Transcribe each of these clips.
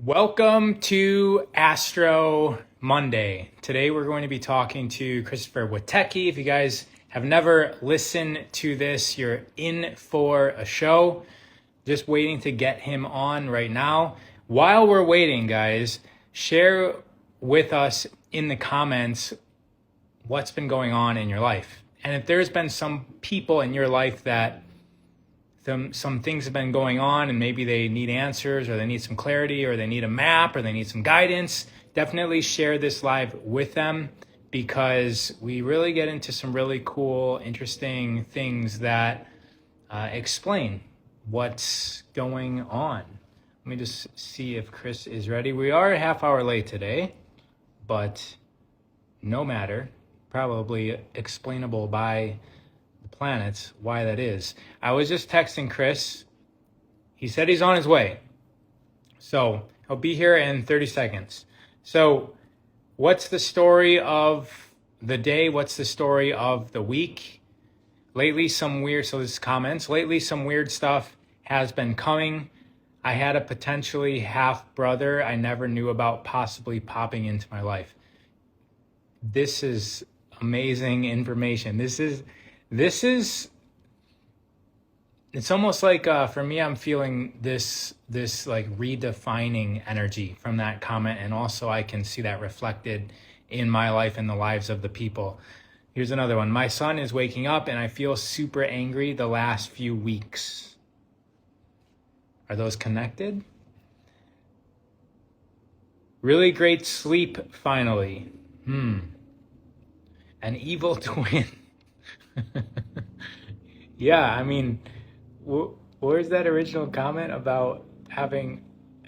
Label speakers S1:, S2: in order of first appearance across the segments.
S1: Welcome to Astro Monday. Today we're going to be talking to Christopher Witecki. If you guys have never listened to this, you're in for a show. Just waiting to get him on right now. While we're waiting, guys, share with us in the comments what's been going on in your life. And if there's been some people in your life that some things have been going on and maybe they need answers or they need some clarity or they need a map or they need some guidance, definitely share this live with them because we really get into some really cool, interesting things that explain what's going on. Let me just see if Chris is ready. We are a half hour late today, but no matter, probably explainable by planets why that is. I was just texting Chris. He said he's on his way. So he'll be here in 30 seconds. So what's the story of the day? What's the story of the week? Lately some weird stuff has been coming. I had a potentially half brother I never knew about possibly popping into my life. This is amazing information. It's almost like for me, I'm feeling this like redefining energy from that comment. And also I can see that reflected in my life and the lives of the people. Here's another one. My son is waking up and I feel super angry the last few weeks. Are those connected? Really great sleep finally. An evil twin. Yeah, I mean, where's that original comment about having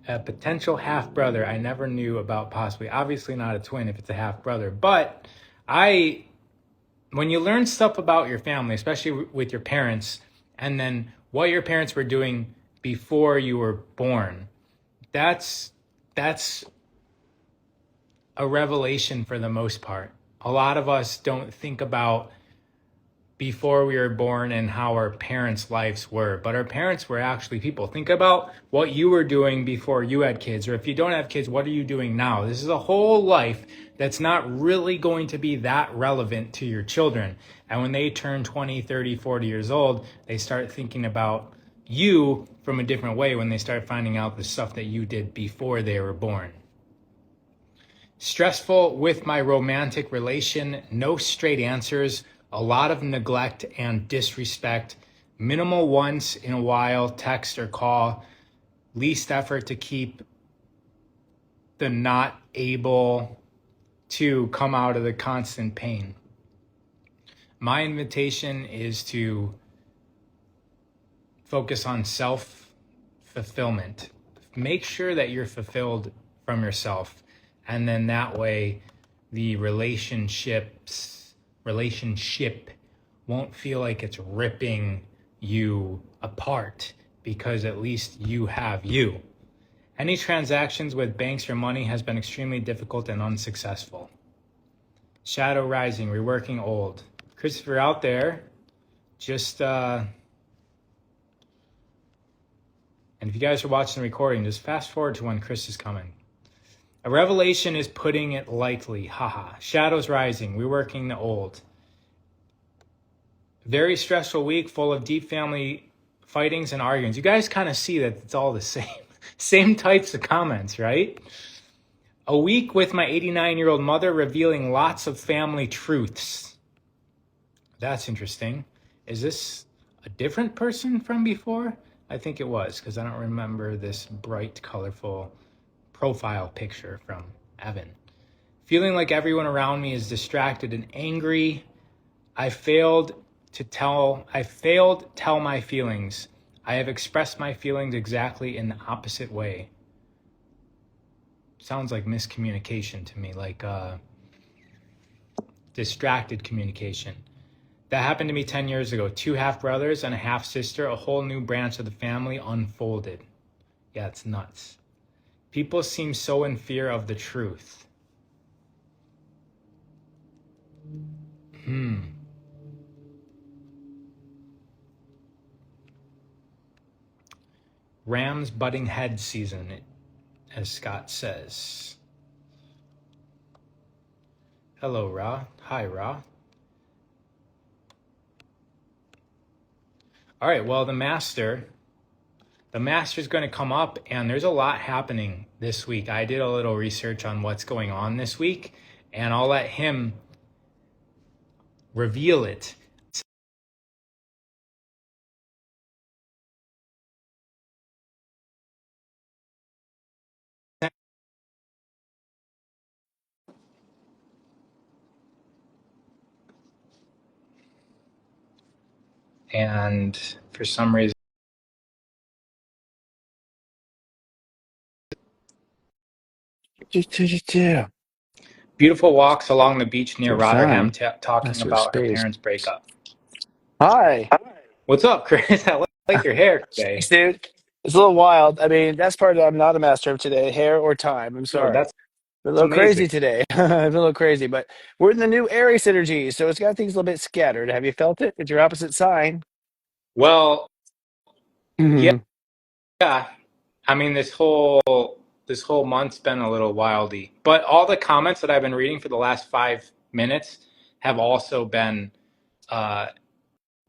S1: a potential half brother I never knew about possibly? Obviously not a twin if it's a half brother, but when you learn stuff about your family, especially with your parents, and then what your parents were doing before you were born, that's a revelation for the most part. A lot of us don't think about before we were born and how our parents' lives were. But our parents were actually people. Think about what you were doing before you had kids. Or if you don't have kids, what are you doing now? This is a whole life that's not really going to be that relevant to your children. And when they turn 20, 30, 40 years old, they start thinking about you from a different way when they start finding out the stuff that you did before they were born. Stressful with my romantic relation, no straight answers, a lot of neglect and disrespect, minimal once in a while text or call, least effort to keep the not able to come out of the constant pain. My invitation is to focus on self-fulfillment. Make sure that you're fulfilled from yourself. And then that way the relationship won't feel like it's ripping you apart because at least you have you. Any transactions with banks or money has been extremely difficult and unsuccessful. Shadow rising, reworking old. Christopher out there, just, and if you guys are watching the recording, just fast forward to when Chris is coming. A revelation is putting it lightly. Haha. Shadows rising. Reworking the old. Very stressful week full of deep family fightings and arguments. You guys kind of see that it's all the same. Same types of comments, right? A week with my 89-year-old mother revealing lots of family truths. That's interesting. Is this a different person from before? I think it was, because I don't remember this bright, colorful profile picture from Evan. Feeling like everyone around me is distracted and angry. I failed tell my feelings. I have expressed my feelings exactly in the opposite way. Sounds like miscommunication to me, like distracted communication. That happened to me 10 years ago. 2 half brothers and a half sister, a whole new branch of the family unfolded. Yeah, it's nuts. People seem so in fear of the truth. Rams butting head season. as Scott says. Hello, Ra. Hi, Ra. All right, well, the master's going to come up, and there's a lot happening this week. I did a little research on what's going on this week, and I'll let him reveal it. And for some reason, beautiful walks along the beach near
S2: Take
S1: Rotterdam,
S2: time.
S1: talking
S2: Master of
S1: about her
S2: space.
S1: parents' breakup.
S2: Hi.
S1: What's up, Chris? I like your hair
S2: Thanks,
S1: today.
S2: dude. It's a little wild. I mean, that's part of I'm not a master of today, hair or time. I'm
S1: Oh,
S2: sorry.
S1: that's
S2: Been a little
S1: amazing.
S2: crazy today. I've been a little crazy, but we're in the new Aries energy, so it's got things a little bit scattered. Have you felt it? It's your opposite sign.
S1: Well, yeah,
S2: Hmm.
S1: I mean, this whole month's been a little wildy, but all the comments that I've been reading for the last 5 minutes have also been. Uh,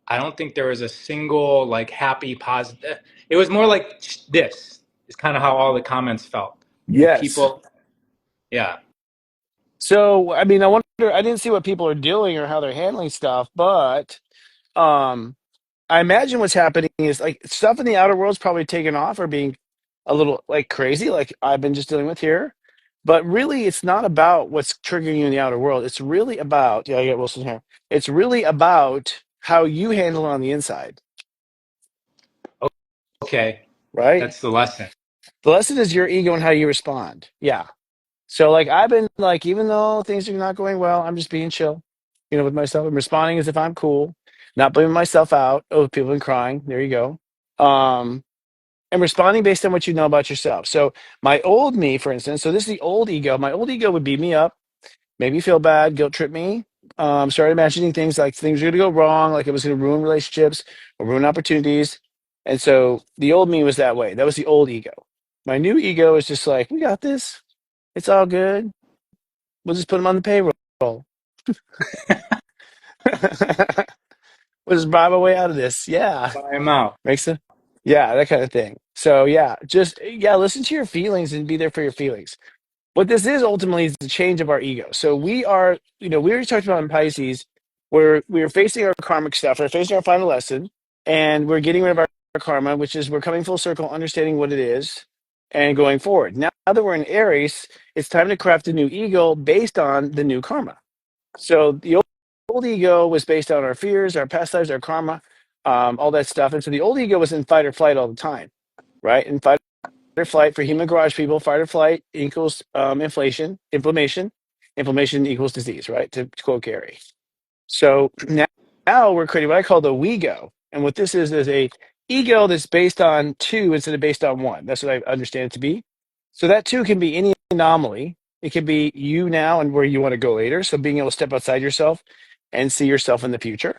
S1: I don't think there was a single like happy positive. It was more like this is kind of how all the comments felt. Like
S2: Yes.
S1: people, yeah.
S2: So, I mean, I wonder, I didn't see what people are doing or how they're handling stuff, but um I imagine what's happening is like stuff in the outer world's probably taken off or being a little like crazy, like I've been just dealing with here. But really, it's not about what's triggering you in the outer world. It's really about, yeah, I get Wilson here. It's really about how you handle it on the inside,
S1: Okay,
S2: right?
S1: that's the lesson.
S2: The lesson is your ego and how you respond. Yeah. So, like, I've been like, even though things are not going well, I'm just being chill, with myself. I'm responding as if I'm cool, not blaming myself out. Oh, people have been crying. There you go. And responding based on what you know about yourself. So my old me, for instance, so this is the old ego. My old ego would beat me up, make me feel bad, guilt trip me. Started imagining things like things were going to go wrong, like it was going to ruin relationships or ruin opportunities. And so the old me was that way. That was the old ego. My new ego is just like, we got this. It's all good. We'll just put them on the payroll. We'll just bribe our way out of this. Yeah.
S1: Buy them out.
S2: Makes sense. Yeah, that kind of thing. So yeah, just listen to your feelings and be there for your feelings. What this is ultimately is the change of our ego. So we are, we already talked about in Pisces, where we're facing our karmic stuff, we're facing our final lesson, and we're getting rid of our karma, which is we're coming full circle, understanding what it is, and going forward. Now that we're in Aries, it's time to craft a new ego based on the new karma. So the old ego was based on our fears, our past lives, our karma, all that stuff. And so the old ego was in fight or flight all the time, right? And fight or flight for human garage people, fight or flight equals inflammation. Inflammation equals disease, right? To quote Gary. So now we're creating what I call the we go. And what this is a ego that's based on two instead of based on one. That's what I understand it to be. So that two can be any anomaly. It can be you now and where you want to go later. So being able to step outside yourself and see yourself in the future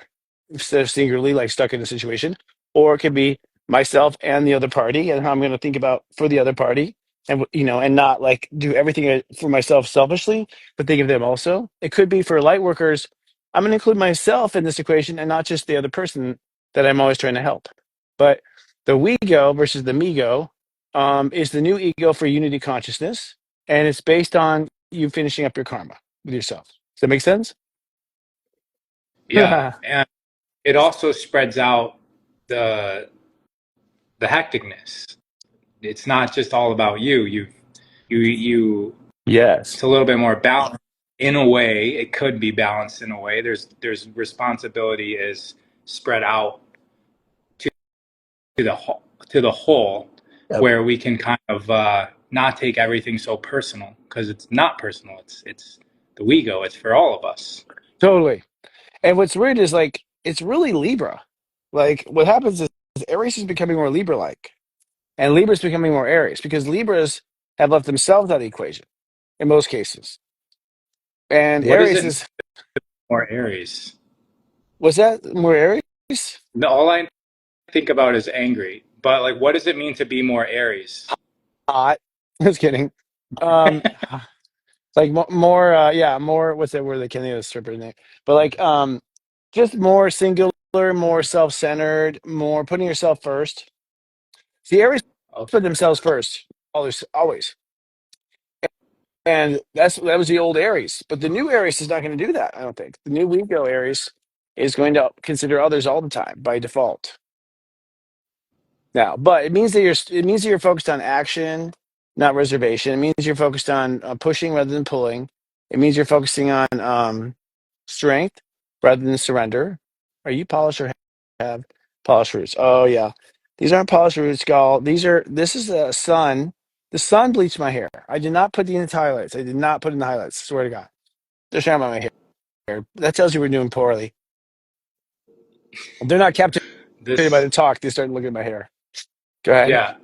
S2: instead of singularly like stuck in a situation. Or it could be myself and the other party and how I'm going to think about for the other party and and not like do everything for myself selfishly, but think of them also. It could be for light workers. I'm going to include myself in this equation and not just the other person that I'm always trying to help. But the we go versus the me go is the new ego for unity consciousness, and it's based on you finishing up your karma with yourself. Does that make sense?
S1: Yeah, and it also spreads out the the hecticness. It's not just all about you. You.
S2: Yes,
S1: It's a little bit more balanced in a way. It could be balanced in a way. There's responsibility is spread out to the whole,
S2: yep,
S1: where we can kind of not take everything so personal because it's not personal. It's the we go. It's for all of us.
S2: totally. And what's weird is like it's really Libra. Like what happens is Aries is becoming more Libra-like, and Libra's becoming more Aries because Libras have left themselves out of the equation in most cases, and
S1: What is
S2: Aries
S1: it
S2: is
S1: more Aries?
S2: was that more Aries?
S1: All I think about is angry, but like, what does it mean to be more Aries?
S2: Hot. Just kidding. Um, like more, yeah, more. What's that word? They can't even stripper in there, but like, just more singular, more self-centered, more putting yourself first. The Aries
S1: Okay.
S2: put themselves first, always, always, and that was the old Aries. But the new Aries is not going to do that. I don't think the new Leo Aries is going to consider others all the time by default. Now, but it means that you're focused on action, not reservation. It means you're focused on pushing rather than pulling. It means you're focusing on strength rather than surrender. Are you polished or have polished roots? Oh yeah, these aren't polished roots, y'all. These are. This is the sun. The sun bleached my hair. I did not put the in the highlights. I did not put in the highlights. Swear to God. They're sharing about my hair. That tells you we're doing poorly. If they're not captivated by
S1: This,
S2: the talk, they start looking at my hair. Go ahead.
S1: yeah.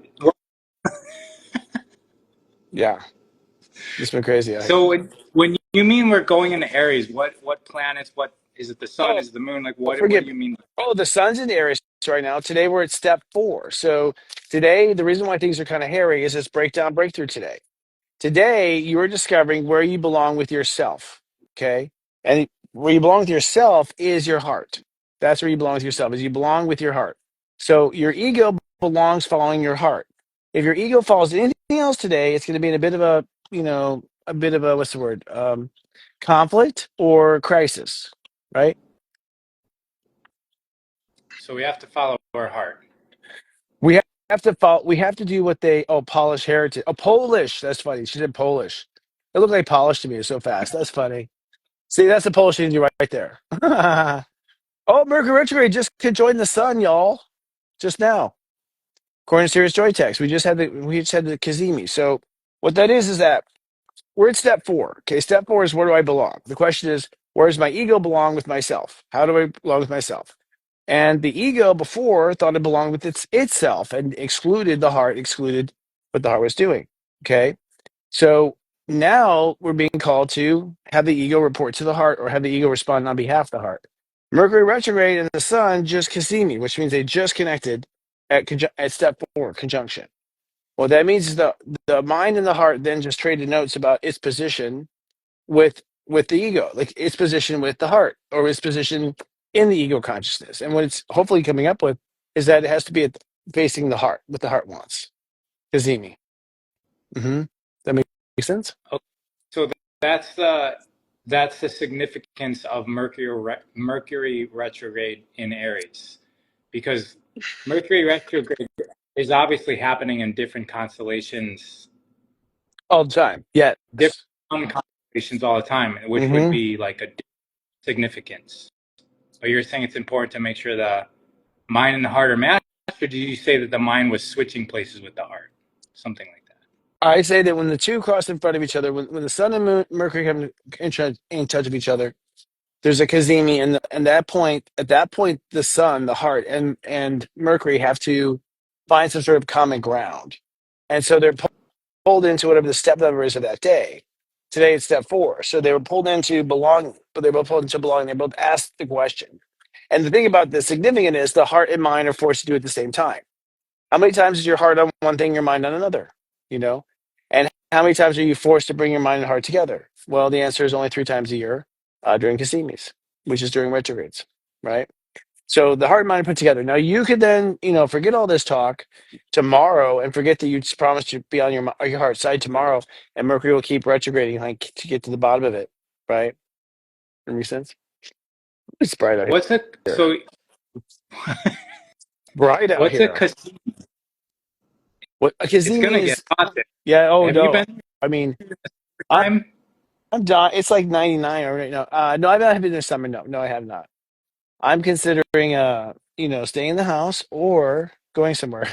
S2: Yeah. It's been crazy out here.
S1: So when you mean we're going into Aries, what planets? What is it? The sun?
S2: Oh,
S1: Is it the moon? Like what
S2: forgive
S1: do
S2: me.
S1: you mean?
S2: Oh, the sun's in Aries right now. Today we're at step 4. So today, the reason why things are kind of hairy is it's breakdown breakthrough today. Today, you are discovering where you belong with yourself. Okay. And where you belong with yourself is your heart. That's where you belong with yourself, is you belong with your heart. So your ego belongs following your heart. If your ego follows anything else today, it's going to be in a bit of a, a bit of a, what's the word? Conflict or crisis, right?
S1: So we have to follow our heart.
S2: We have to follow, we have to do what they, oh, Polish heritage. Oh, Polish. That's funny. She said Polish. It looked like Polish to me so fast. That's funny. See, that's the Polish thing right there. Oh, Mercury retrograde just joined the sun, y'all. Just now. According to Serious Joy Text. We just had the Kazemi. So what that is that we're at step 4. Okay, step 4 is where do I belong? The question is, where does my ego belong with myself? How do I belong with myself? And the ego before thought it belonged with itself and excluded the heart, excluded what the heart was doing. Okay. So now we're being called to have the ego report to the heart or have the ego respond on behalf of the heart. Mercury retrograde and the sun just Cassini, which means they just connected at step 4, conjunction. What that means is the mind and the heart then just traded notes about its position with the ego, like its position with the heart or its position in the ego consciousness. And what it's hopefully coming up with is that it has to be facing the heart, what the heart wants. Kazemi. That makes sense?
S1: Okay. So that's the significance of Mercury retrograde in Aries, because Mercury retrograde is obviously happening in different constellations,
S2: All the time. Yes.
S1: different constellations all the time, which would
S2: hmm
S1: be like a significance. But you're saying it's important to make sure the mind and the heart are matched, or did you say that the mind was switching places with the heart? Something like that.
S2: I say that when the two cross in front of each other, when the sun and Mercury come in touch with each other, there's a Kazemi, and at that point, the sun, the heart, and Mercury have to find some sort of common ground, and so they're pulled into whatever the step number is of that day. Today it's step 4, so they were pulled into belonging, but they both pulled into belonging. They both asked the question, and the thing about the significant is the heart and mind are forced to do it at the same time. How many times is your heart on one thing, your mind on another? You know, and how many times are you forced to bring your mind and heart together? Well, the answer is only 3 times a year during Casimis, which is during retrogrades, right? So the heart and mind are put together. Now you could then, forget all this talk tomorrow and forget that you just promised to be on your heart side tomorrow, and Mercury will keep retrograding like to get to the bottom of it, right? That makes sense. It's bright out
S1: What's a
S2: here.
S1: so?
S2: Bright out
S1: What's a
S2: here.
S1: casino?
S2: What a
S1: It's
S2: Kazemi
S1: gonna get
S2: is?
S1: hot there.
S2: Yeah. Oh
S1: Have you
S2: no.
S1: been
S2: I mean, I,
S1: time?
S2: I'm done. It's like 99 right now. No, I've not been this summer. No, no, I have not. I'm considering, staying in the house or going somewhere.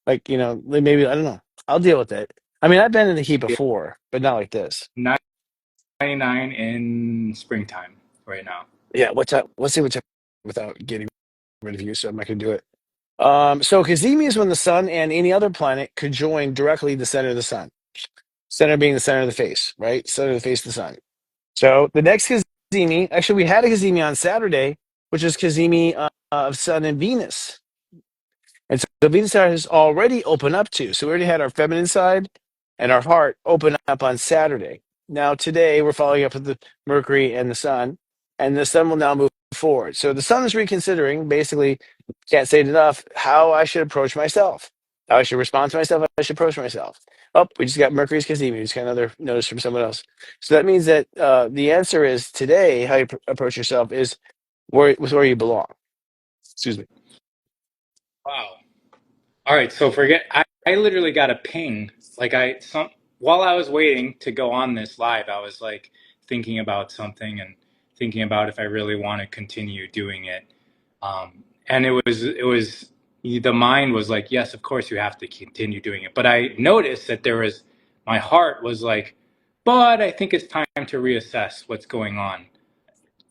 S2: Like, like maybe I don't know. I'll deal with it. I mean, I've been in the heat
S1: Yeah,
S2: before, but not like this.
S1: 99 in springtime right now.
S2: Yeah, what's up? Let's see what's up without getting rid of you, so I'm not gonna do it. So Cazimi is when the sun and any other planet could join directly the center of the sun. Center being the center of the face, right? Center of the face of the sun. So the next Cazimi, actually, we had a Cazimi on Saturday, which is Cazimi of Sun and Venus. And so the Venus side has already opened up too. So we already had our feminine side and our heart open up on Saturday. Now, today we're following up with the Mercury and the Sun, and the Sun will now move forward. So the Sun is reconsidering, basically, can't say it enough, how I should approach myself, how I should respond to myself, how I should approach myself. Oh, we just got Mercury's Casimi. We just got another notice from someone else. So that means that the answer is today, how you approach yourself is where you belong. Excuse me.
S1: Wow. All right, so I literally got a ping. Like while I was waiting to go on this live, I was like thinking about something and thinking about if I really want to continue doing it. And it was the mind was like, yes, of course you have to continue doing it. But I noticed that my heart was like, but I think it's time to reassess what's going on.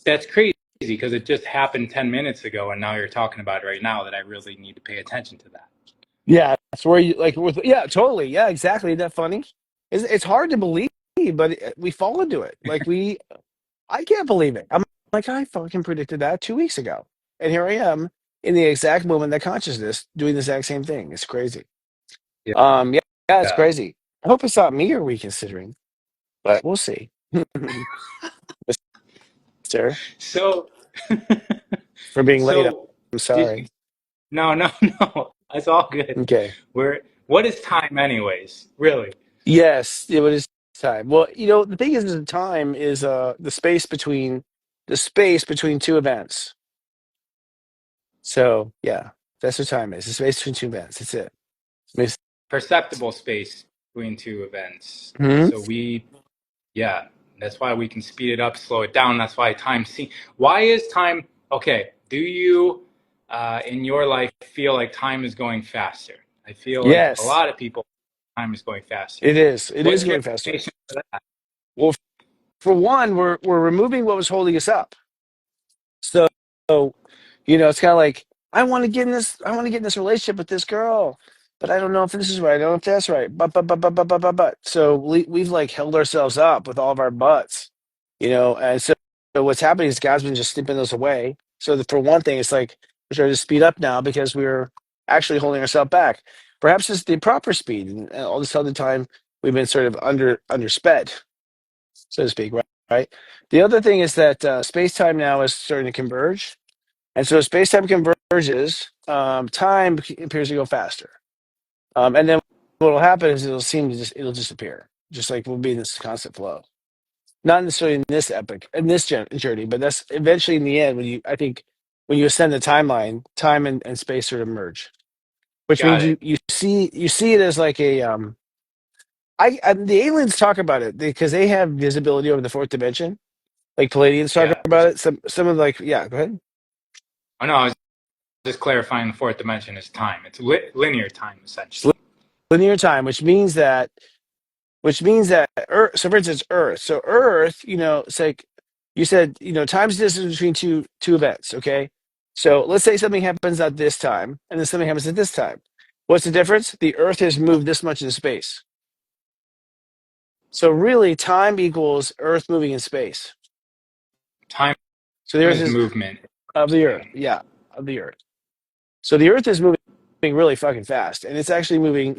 S1: That's crazy because it just happened 10 minutes ago, and now you're talking about it right now that I really need to pay attention to that.
S2: Yeah, that's where you like with yeah, totally. Yeah, exactly. Isn't that funny? It's hard to believe, but we fall into it. I can't believe it. I'm like, I fucking predicted that 2 weeks ago. And here I am in the exact moment that consciousness doing the exact same thing. It's crazy.
S1: Yeah.
S2: Yeah, yeah, it's
S1: Yeah.
S2: crazy. I hope it's not me you're reconsidering, but we'll see. Sir,
S1: So,
S2: for being late,
S1: so
S2: I'm
S1: did
S2: sorry.
S1: no, no, no. That's all good.
S2: Okay.
S1: What is time, anyways? Really?
S2: Yes, it was time. Well, the thing is the time is the space between two events. So yeah, that's what time is. The space between two events. That's it. Makes-
S1: Perceptible space between two events.
S2: Mhm.
S1: So yeah, that's why we can speed it up, slow it down. That's why why is time, okay, do you, in your life, feel like time is going faster? I feel like a
S2: Yes,
S1: lot of people, time is going faster.
S2: it is. It is
S1: What's your
S2: going faster.
S1: explanation for that?
S2: Well, for one, we're removing what was holding us up. So, it's kind of like I want to get in this relationship with this girl, but I don't know if this is right. I don't know if that's right. But. So we've like held ourselves up with all of our butts, and so what's happening is God's been just snipping those away. So that for one thing, it's like we're trying to speed up now because we're actually holding ourselves back. Perhaps it's the proper speed, and all this other time we've been sort of undersped, so to speak, right? Right. The other thing is that space time now is starting to converge, and so as space-time converges, time appears to go faster. And then what will happen is it'll disappear, just like we'll be in this constant flow. Not necessarily in this epic, in this journey, but that's eventually in the end I think when you ascend the timeline, time and space sort of merge, which
S1: Got
S2: means
S1: it.
S2: you see it as like the aliens talk about it because they have visibility over the fourth dimension. Like Palladians talk
S1: Yeah.
S2: about it. Some of like yeah, go ahead.
S1: Oh, no, I was just clarifying the fourth dimension is time. It's linear time,
S2: It's
S1: essentially.
S2: linear time, which means that Earth. So, for instance, Earth. So, Earth. It's like you said. Time's the distance between two events. Okay. So, let's say something happens at this time, and then something happens at this time. What's the difference? The Earth has moved this much in space. So, really, time equals Earth moving in space.
S1: Time
S2: So, the Earth
S1: is
S2: is
S1: movement.
S2: of the Earth. Yeah, of the Earth. So, the Earth is moving really fucking fast, and it's actually moving.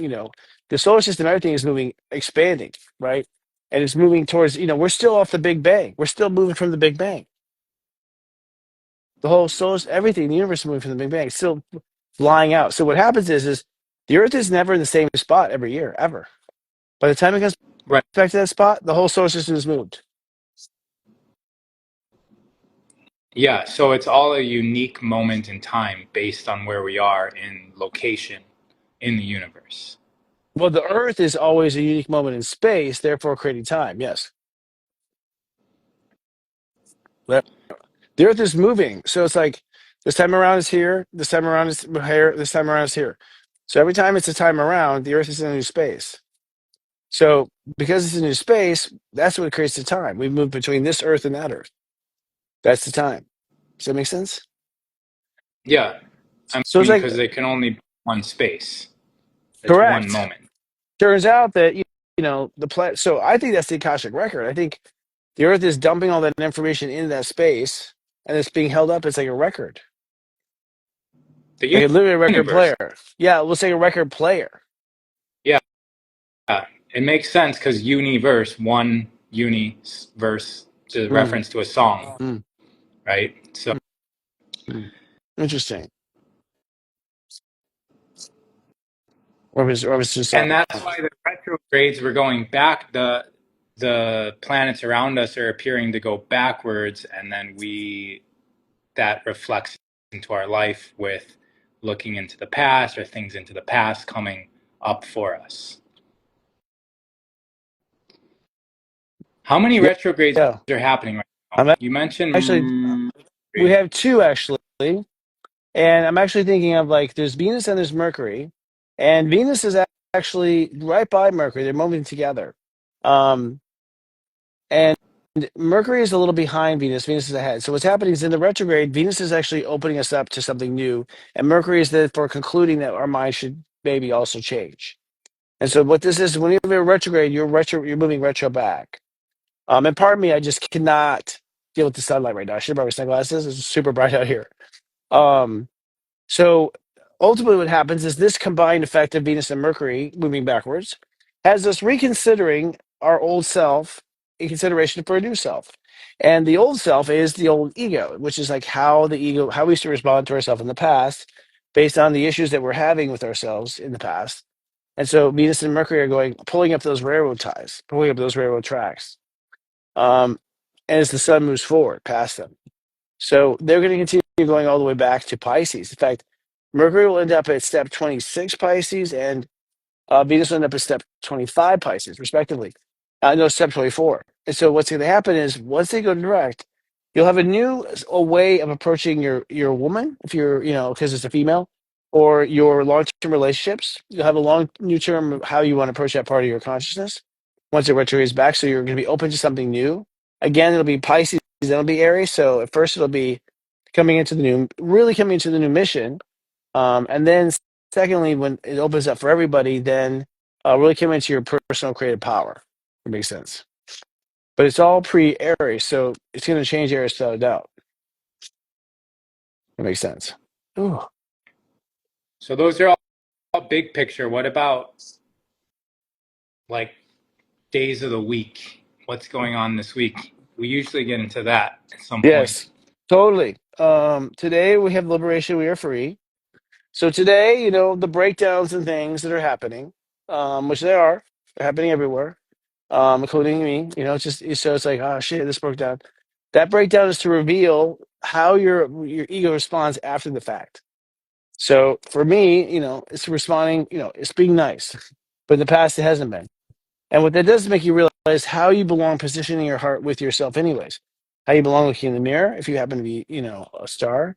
S2: The solar system, everything is moving, expanding, right? And it's moving towards. We're still off the Big Bang. We're still moving from the Big Bang. The whole solar, everything, the universe is moving from the Big Bang. It's still flying out. So what happens is the Earth is never in the same spot every year, ever. By the time it comes
S1: Right.
S2: back to that spot, the whole solar system is moved.
S1: Yeah, so it's all a unique moment in time based on where we are in location in the universe.
S2: Well, the Earth is always a unique moment in space, therefore creating time. Yes. But the Earth is moving. So it's like this time around is here, this time around is here, this time around is here. So every time it's a time around, the Earth is in a new space. So because it's a new space, that's what creates the time. We've moved between this Earth and that Earth. That's the time. Does that make sense?
S1: Yeah, I
S2: So it's
S1: mean,
S2: like
S1: because they can only be one space. It's one
S2: correct.
S1: moment.
S2: Turns out that the planet. So I think that's the Akashic record. I think the Earth is dumping all that information into that space, and it's being held up. It's like a record,
S1: The
S2: like literally a record
S1: universe.
S2: player. Yeah, let's say a record player.
S1: Yeah, It makes sense because universe, one universe, to
S2: Mm,
S1: reference to a song,
S2: mm,
S1: right? So,
S2: mm. Interesting. Or was just
S1: and that's why the retrogrades were going back. The planets around us are appearing to go backwards, and then that reflects into our life with looking into the past or things into the past coming up for us. How many
S2: yeah,
S1: retrogrades
S2: yeah.
S1: are happening right now?
S2: I'm
S1: You mentioned
S2: actually we
S1: Mercury.
S2: have two actually, and I'm actually thinking of like there's Venus and there's Mercury, and Venus is actually right by Mercury. They're moving together, um, and Mercury is a little behind Venus. Venus is ahead. So what's happening is in the retrograde, Venus is actually opening us up to something new, and Mercury is therefore concluding that our mind should maybe also change. And so what this is, when you're retrograde, you're moving retro back. And pardon me, I just cannot deal with the sunlight right now. I should have brought my sunglasses. It's super bright out here. Um, so ultimately, what happens is this combined effect of Venus and Mercury moving backwards has us reconsidering our old self in consideration for a new self. And the old self is the old ego, which is like how how we used to respond to ourselves in the past based on the issues that we're having with ourselves in the past. And so Venus and Mercury are pulling up those railroad ties, pulling up those railroad tracks. Um, and as the sun moves forward past them. So they're going to continue going all the way back to Pisces. In fact, Mercury will end up at step 26 Pisces, and Venus will end up at step 25 Pisces, respectively. No, step 24. And so what's going to happen is once they go direct, you'll have a way of approaching your woman, if you're, because it's a female, or your long-term relationships. You'll have a new term of how you want to approach that part of your consciousness once it retrogrades back. So you're going to be open to something new. Again, it'll be Pisces, then it'll be Aries. So at first it'll be really coming into the new mission. And then secondly, when it opens up for everybody, then really come into your personal creative power. It makes sense. But it's all pre-Aries, so it's going to change Aries without a doubt. It makes sense. Ooh.
S1: So those are all big picture. What about like days of the week? What's going on this week? We usually get into that at some point.
S2: Yes, totally. Today we have liberation. We are free. So today, the breakdowns and things that are happening, which they're happening everywhere, including me. It's just so it's like, oh shit, this broke down. That breakdown is to reveal how your ego responds after the fact. So for me, it's responding. It's being nice, but in the past it hasn't been. And what that does is make you realize how you belong, positioning your heart with yourself, anyways. How you belong looking in the mirror, if you happen to be, a star,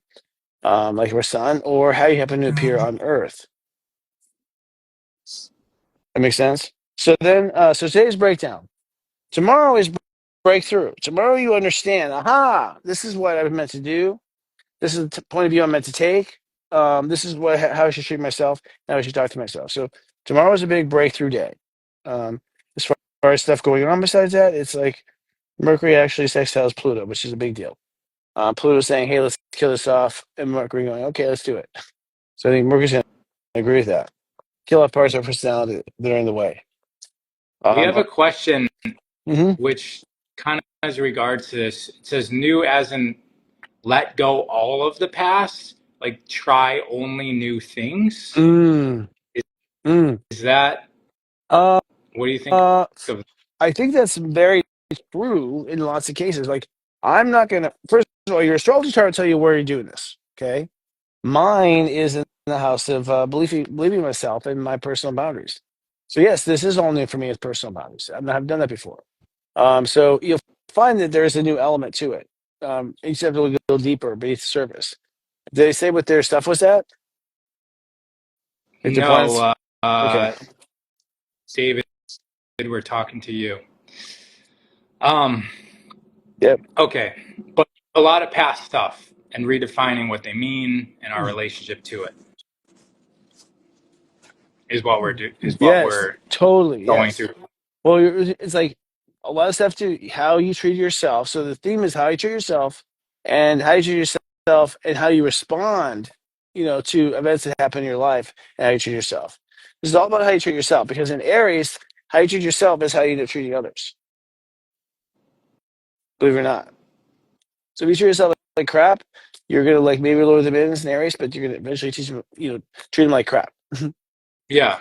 S2: like your sun, or how you happen to appear on Earth. That makes sense. So then, so today's breakdown. Tomorrow is breakthrough. Tomorrow you understand. Aha! This is what I meant to do. This is the point of view I'm meant to take. This is how I should treat myself. How I should talk to myself. So tomorrow is a big breakthrough day. As far as stuff going on besides that, it's like Mercury actually sextiles Pluto, which is a big deal. Pluto's saying, "Hey, let's kill this off," and Mercury going, "Okay, let's do it." So I think Mercury's going to agree with that. Kill off parts of our personality that are in the way.
S1: We have
S2: Um,
S1: a question
S2: mhm.
S1: which kind of has regards to this. It says new as in let go all of the past, like try only new things.
S2: Mm,
S1: Is,
S2: mm.
S1: is that,
S2: Uh,
S1: what do you think
S2: uh,
S1: of?
S2: I think that's very true in lots of cases. Like, I'm not gonna. First of all, your astrology chart will tell you where you're doing this. Okay, mine is in the house of believing myself and my personal boundaries. So yes, this is all new for me as personal boundaries. I've done that before. So you'll find that there's a new element to it. You just have to go deeper beneath the surface. Did they say what their stuff was at? Like the
S1: No,
S2: planets? Okay.
S1: David, we're talking to you. Um,
S2: Yep.
S1: okay, but a lot of past stuff and redefining what they mean and our relationship to it is what
S2: Yes.
S1: we're
S2: Totally.
S1: going
S2: Yes.
S1: through.
S2: Well, it's like a lot of stuff to how you treat yourself. So the theme is how you treat yourself and how you treat yourself and how you respond, to events that happen in your life and how you treat yourself. This is all about how you treat yourself because in Aries, How you treat yourself is how you end up treating others. Believe it or not. So if you treat yourself like crap, you're gonna like maybe lower the business in Aries, but you're gonna eventually teach them, treat them like crap.
S1: Yeah.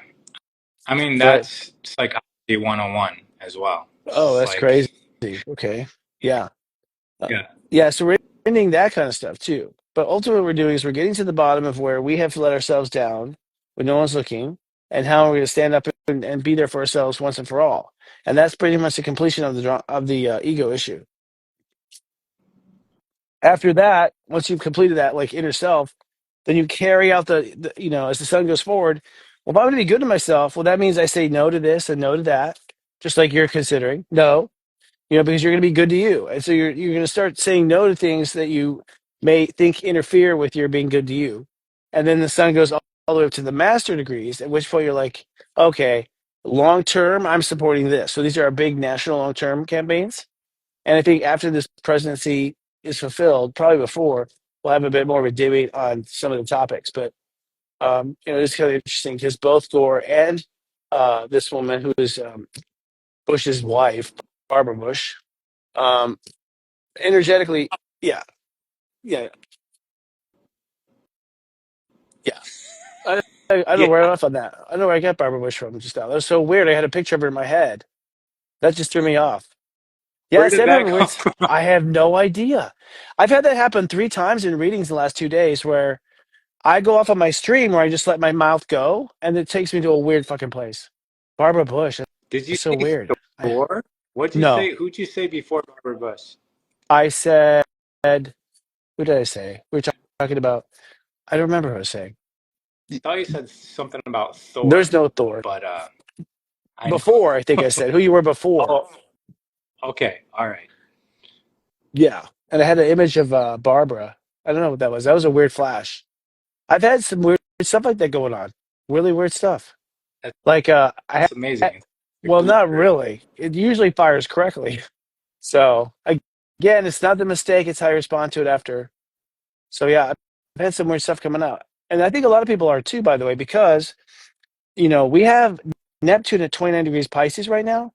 S1: I mean,
S2: Right.
S1: that's psychology 101 as well.
S2: Oh,
S1: It's
S2: that's
S1: like,
S2: crazy. Okay. Yeah. Uh,
S1: yeah.
S2: yeah. So we're ending that kind of stuff too. But ultimately, what we're doing is we're getting to the bottom of where we have to let ourselves down when no one's looking, and how we're going to stand up and be there for ourselves once and for all. And that's pretty much the completion of the ego issue. After that, once you've completed that, like inner self, then you carry out as the sun goes forward. Well, if I'm going to be good to myself, well, that means I say no to this and no to that, just like you're considering. No, because you're going to be good to you. And so you're going to start saying no to things that you may think interfere with your being good to you. And then the sun goes all the way up to the master degrees, at which point you're like, okay, long term, I'm supporting this. So these are our big national long term campaigns. And I think after this presidency is fulfilled, probably before, we'll have a bit more of a debate on some of the topics. But it's kind of interesting because both Gore and this woman who is Bush's wife, Barbara Bush, um, energetically, yeah, yeah, yeah. I don't know
S1: Yeah.
S2: where I left on that. I don't know where I got Barbara Bush from just now. That was so weird. I had a picture of her in my head. That just threw me off.
S1: Where
S2: Yes,
S1: did
S2: I
S1: that
S2: remember
S1: come
S2: words.
S1: from?
S2: I have no idea. I've had that happen 3 times in readings in the last 2 days where I go off on my stream where I just let my mouth go and it takes me to a weird fucking place. Barbara Bush.
S1: Did you
S2: That's so
S1: say
S2: weird.
S1: Thor? What'd you
S2: No,
S1: say? Who'd you say before Barbara Bush?
S2: I said, who did I say? We were talking about, I don't remember who I was saying.
S1: I thought you said something about Thor,
S2: There's no Thor.
S1: but I
S2: Before, I think I said who you were before.
S1: oh, okay, all right.
S2: Yeah. And I had an image of Barbara. I don't know what that was. That was a weird flash. I've had some weird stuff like that going on. Really weird stuff.
S1: That's
S2: Like
S1: amazing. It's
S2: well, not
S1: blueprint.
S2: really. It usually fires correctly. So again, it's not the mistake, it's how you respond to it after. So yeah, I've had some weird stuff coming out. And I think a lot of people are too, by the way, because we have Neptune at 29 degrees Pisces right now,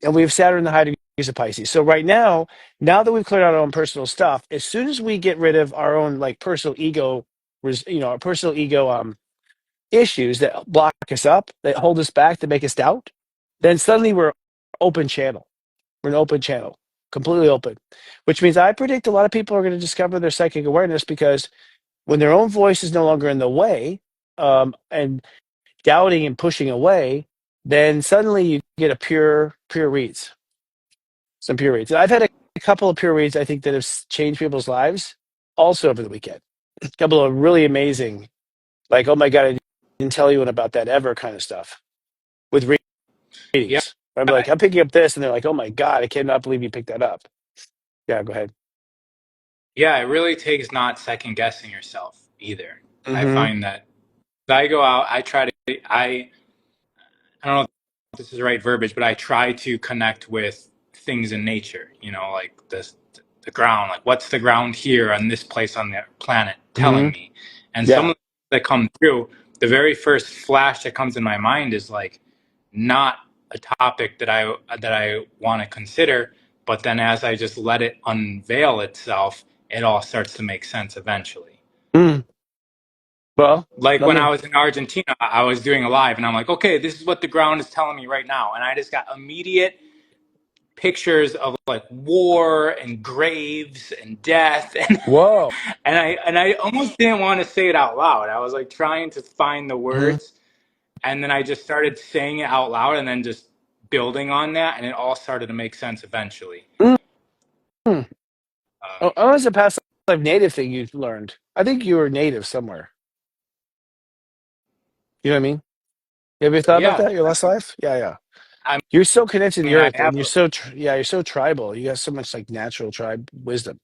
S2: and we have Saturn in the high degrees of Pisces. So right now that we've cleared out our own personal stuff, as soon as we get rid of our own like personal ego, our personal ego issues that block us up, that hold us back, that make us doubt, then suddenly we're open channel. We're an open channel, completely open, which means I predict a lot of people are going to discover their psychic awareness because when their own voice is no longer in the way, and doubting and pushing away, then suddenly you get pure reads, some pure reads. I've had a couple of pure reads I think that have changed people's lives also over the weekend. A couple of really amazing, like, oh my God, I didn't tell anyone about that ever kind of stuff with
S1: Yeah,
S2: readings. I'm like, I'm picking up this, and they're like, oh my God, I cannot believe you picked that up. Yeah, go ahead.
S1: yeah. It really takes not second guessing yourself either. I
S2: Mm-hmm.
S1: find that I go out, I try to, I don't know if this is the right verbiage, but I try to connect with things in nature, like the ground, like what's the ground here on this place on the planet
S2: Mm-hmm.
S1: telling me? And some
S2: Yeah.
S1: of that come through, the very first flash that comes in my mind is like not a topic that I want to consider, but then as I just let it unveil itself, it all starts to make sense eventually.
S2: Mm. Well,
S1: Like
S2: let
S1: when I
S2: me.
S1: was in Argentina, I was doing a live and I'm like, okay, this is what the ground is telling me right now. And I just got immediate pictures of like war and graves and death and
S2: Whoa.
S1: and I almost didn't want to say it out loud. I was like trying to find the
S2: Mm-hmm.
S1: words and then I just started saying it out loud and then just building on that and it all started to make sense eventually.
S2: Mm-hmm.
S1: Um,
S2: Oh, what was the past life native thing you learned? I think you were native somewhere. You know what I mean? You ever thought about
S1: yeah,
S2: that? Your last life? Yeah, yeah.
S1: I
S2: You're so connected to the
S1: mean, I
S2: earth, and
S1: have
S2: you're so yeah, you're so tribal. You got so much like natural tribe wisdom.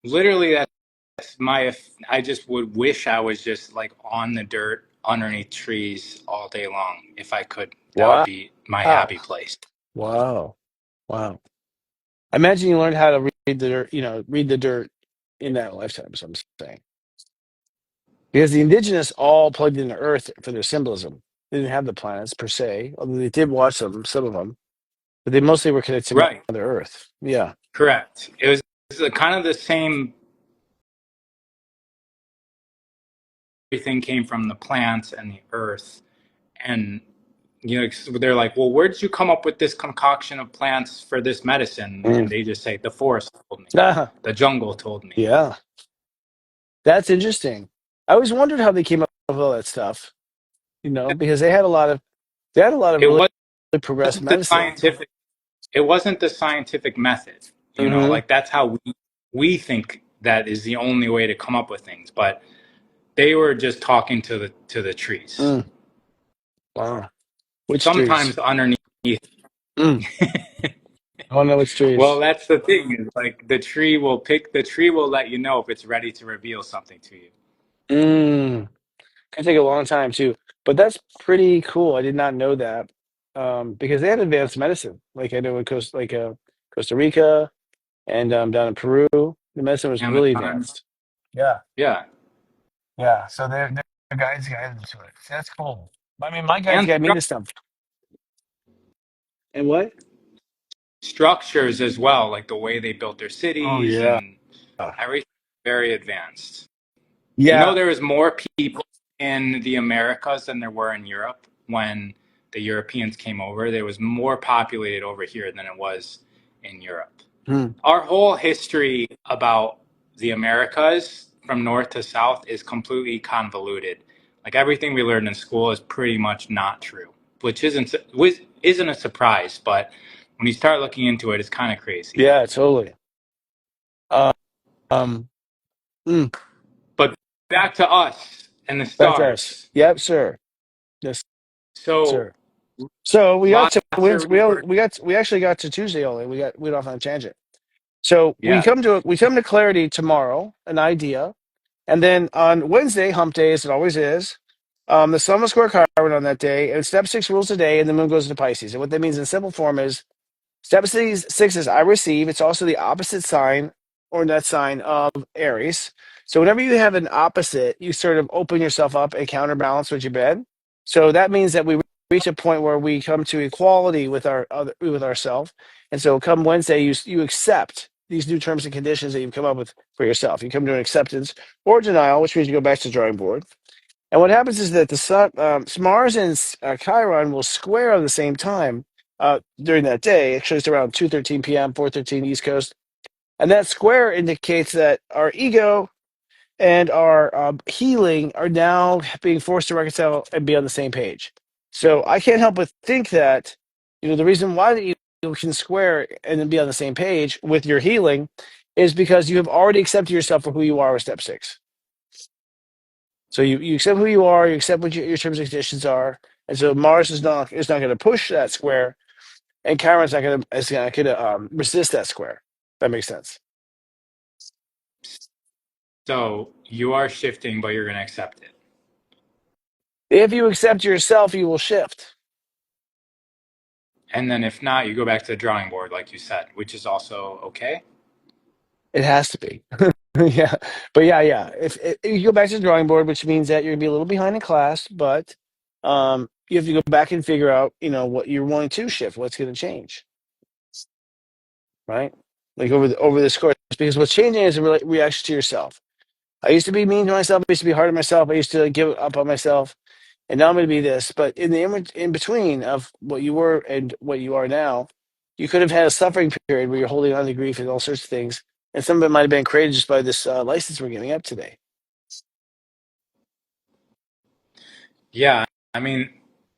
S1: literally that's my. I just would wish I was just like on the dirt underneath trees all day long if I could. That would
S2: Wow,
S1: be my
S2: wow,
S1: happy place.
S2: wow. I imagine you learned how to read the dirt. Read the dirt in that lifetime. Is what I'm saying. Because the indigenous all plugged into earth for their symbolism. They didn't have the planets per se, although they did watch some of them, but they mostly were connected to
S1: Right.
S2: Mother Earth. Yeah.
S1: Correct. It was kind of the same. Everything came from the plants and the earth, and they're like, well, where did you come up with this concoction of plants for this medicine?
S2: Mm.
S1: And they just say, the forest told me,
S2: Ah,
S1: the jungle told me.
S2: yeah. That's interesting. I always wondered how they came up with all that stuff, because they had a lot of
S1: It
S2: really,
S1: wasn't
S2: really progressed
S1: the
S2: medicine.
S1: scientific. It wasn't the scientific method.
S2: Mm-hmm.
S1: Like that's how we think that is the only way to come up with things. But they were just talking to the trees.
S2: Mm. Wow. Which trees?
S1: Sometimes underneath.
S2: Mm. I don't know which
S1: Well,
S2: trees.
S1: that's the thing is like the tree will let you know if it's ready to reveal something to you.
S2: Mm. Can take a long time too, but that's pretty cool. I did not know that, because they had advanced medicine. Like I know in Costa Rica and down in Peru, the medicine was really
S1: Amazon.
S2: advanced. Yeah,
S1: Yeah.
S2: yeah. So their guides guided to it. That's cool. I mean, my guides
S1: And
S2: guide me to stuff. And what?
S1: structures as well, like the way they built their
S2: Oh
S1: cities
S2: yeah,
S1: and everything very advanced.
S2: yeah.
S1: There was more people in the Americas than there were in Europe when the Europeans came over. There was more populated over here than it was in Europe.
S2: Hmm.
S1: Our whole history about the Americas from north to south is completely convoluted. Like everything we learned in school is pretty much not true, which isn't a surprise, but when you start looking into it, it's kind of crazy.
S2: Yeah, totally. Uh, um, mm,
S1: But back to us and the
S2: back to us.
S1: stars.
S2: Yep, sir. Yes,
S1: So
S2: sir. So we got
S1: lots
S2: to
S1: of
S2: Wednesday.
S1: rework.
S2: We actually got to Tuesday only. We went off on a tangent. So
S1: Yeah.
S2: we come to clarity tomorrow, an idea, and then on Wednesday, hump day as it always is. The sun will square Chiron on that day, and step 6 rules a day, and the moon goes into Pisces. And what that means in simple form is step six is I receive. It's also the opposite sign or net sign of Aries. So whenever you have an opposite, you sort of open yourself up and counterbalance what you've been. So that means that we reach a point where we come to equality with with ourselves. And so come Wednesday, you accept these new terms and conditions that you've come up with for yourself. You come to an acceptance or denial, which means you go back to the drawing board. And what happens is that the sun, Mars and Chiron will square on the same time during that day. Actually, it's around 2:13 p.m., 4:13 East Coast. And that square indicates that our ego and our healing are now being forced to reconcile and be on the same page. So I can't help but think that, the reason why that you can square and then be on the same page with your healing is because you have already accepted yourself for who you are with step 6. So you accept who you are, you accept what your terms and conditions are, and so Mars is not going to push that square, and Chiron's not going to is not going to resist that square. That makes sense.
S1: So you are shifting, but you're going to accept it.
S2: If you accept yourself, you will shift.
S1: And then if not, you go back to the drawing board, like you said, which is also okay.
S2: It has to be. Yeah, but yeah. If you go back to the drawing board, which means that you're gonna be a little behind in class, but you have to go back and figure out, what you're wanting to shift, what's going to change, right? Like over this course, because what's changing is a reaction to yourself. I used to be mean to myself. I used to be hard on myself. I used to give up on myself, and now I'm going to be this. But in between of what you were and what you are now, you could have had a suffering period where you're holding on to grief and all sorts of things, and some of it might have been created just by this license we're giving up today.
S1: Yeah. I mean,